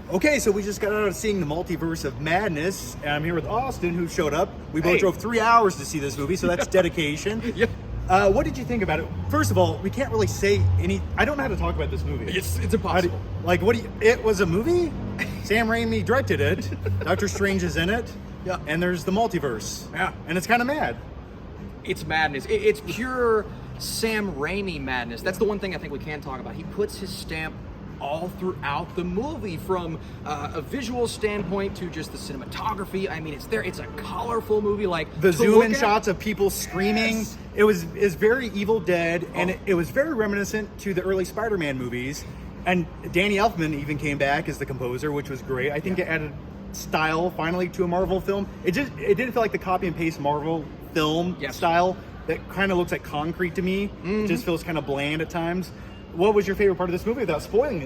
Okay, so we just got out of seeing the Multiverse of Madness, and I'm here with Austin, who showed up. We both drove 3 hours to see this movie, so that's dedication. Yeah. What did you think about it? First of all, we can't really say any. I don't know how to talk about this movie. It's impossible. It was a movie? Sam Raimi directed it. Doctor Strange is in it. Yeah. And there's the multiverse. Yeah. And it's kind of mad. It's madness. It's pure Sam Raimi madness. That's the one thing I think we can talk about. He puts his stamp all throughout the movie, from a visual standpoint to just the cinematography. I mean, it's there. It's a colorful movie. Like the zoom-in shots of people screaming. Yes. It's very Evil Dead, and it was very reminiscent to the early Spider-Man movies. And Danny Elfman even came back as the composer, which was great. I think it added style finally to a Marvel film. It didn't feel like the copy and paste Marvel film style that kind of looks like concrete to me. It just feels kind of bland at times. What was your favorite part of this movie without spoiling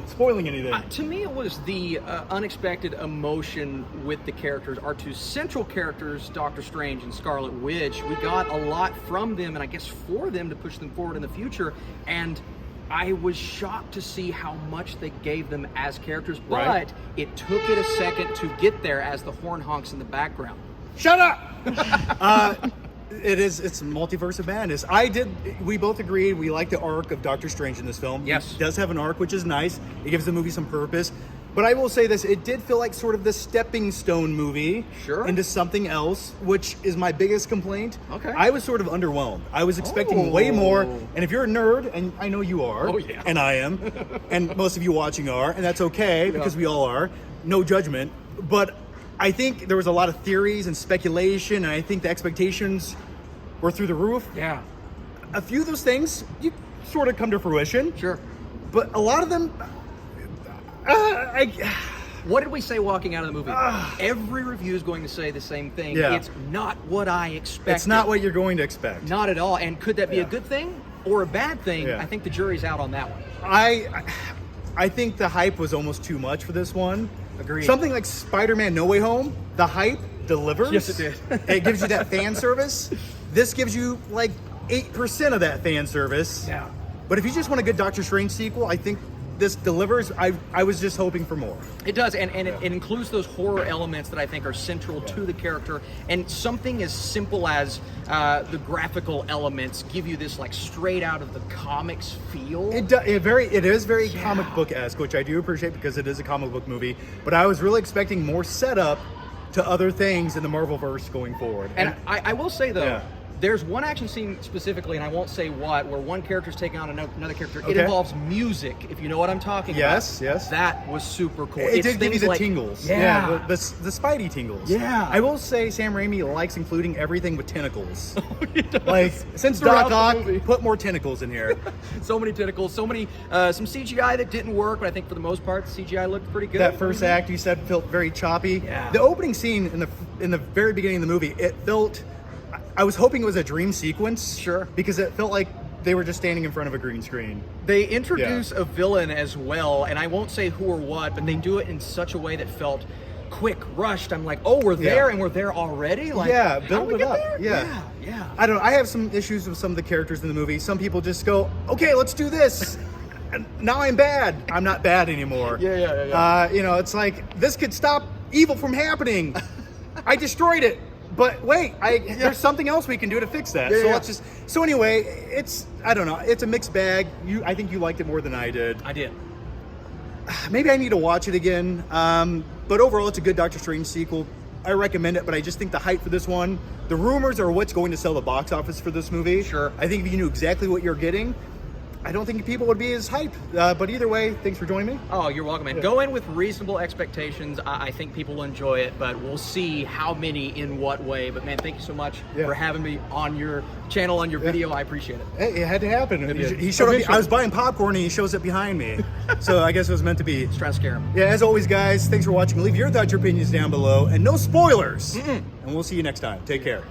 anything? To me, it was the unexpected emotion with the characters. Our two central characters, Doctor Strange and Scarlet Witch, we got a lot from them, and I guess for them to push them forward in the future. And I was shocked to see how much they gave them as characters, but it took it a second to get there as the horn honks in the background. Shut up! It's Multiverse of Madness. We both agreed we like the arc of Doctor Strange in this film. Yes. It does have an arc, which is nice. It gives the movie some purpose. But I will say this, it did feel like sort of the stepping stone movie into something else, which is my biggest complaint. Okay. I was sort of underwhelmed. I was expecting way more. And if you're a nerd, and I know you are, and I am, and most of you watching are, and that's okay, because we all are, no judgment. But I think there was a lot of theories and speculation, and I think the expectations were through the roof. Yeah. A few of those things, you sort of come to fruition. Sure. But a lot of them, what did we say walking out of the movie? Every review is going to say the same thing. Yeah. It's not what I expected. It's not what you're going to expect. Not at all. And could that be a good thing or a bad thing? Yeah. I think the jury's out on that one. I think the hype was almost too much for this one. Agreed. Something like Spider-Man No Way Home, the hype delivers. Yes, it did. It gives you that fan service. This gives you like 8% of that fan service. Yeah. But if you just want a good Doctor Strange sequel, I think this delivers. I was just hoping for more. It does, and it includes those horror elements that I think are central to the character, and something as simple as the graphical elements give you this like straight out of the comics feel. It is very comic book-esque, which I do appreciate because it is a comic book movie. But I was really expecting more setup to other things in the Marvelverse going forward. And I will say though, there's one action scene specifically, and I won't say what, where one character's taking on another character. It involves music, if you know what I'm talking about. Yes. That was super cool. It did give you the tingles. Yeah. The Spidey tingles. Yeah. I will say Sam Raimi likes including everything with tentacles. He does. Like, since Throughout Doc the movie. Ock, put more tentacles in here. So many tentacles, some CGI that didn't work, but I think for the most part, the CGI looked pretty good. That first act, you said, felt very choppy. Yeah. The opening scene in the very beginning of the movie, it felt... I was hoping it was a dream sequence. Sure. Because it felt like they were just standing in front of a green screen. They introduce a villain as well, and I won't say who or what, but they do it in such a way that felt quick, rushed. I'm like, oh, we're there, and we're there already? Like, build it up. There? Yeah. I don't know. I have some issues with some of the characters in the movie. Some people just go, okay, let's do this. And now I'm bad. I'm not bad anymore. Yeah. It's like, this could stop evil from happening. I destroyed it. But wait, there's something else we can do to fix that. So anyway, I don't know. It's a mixed bag. I think you liked it more than I did. I did. Maybe I need to watch it again. But overall, it's a good Doctor Strange sequel. I recommend it, but I just think the hype for this one, the rumors are what's going to sell the box office for this movie. Sure. I think if you knew exactly what you're getting, I don't think people would be as hyped. But either way, thanks for joining me. Oh, you're welcome, man. Go in with reasonable expectations. I think people will enjoy it, but we'll see how many in what way. But man, thank you so much for having me on your channel, on your video. I appreciate it. Hey, it had to happen. It He showed up. I was buying popcorn and he shows up behind me. So I guess it was meant to be. Just trying to scare him. Yeah, as always, guys, thanks for watching. Leave your thoughts, your opinions down below, and no spoilers. And we'll see you next time. Take care.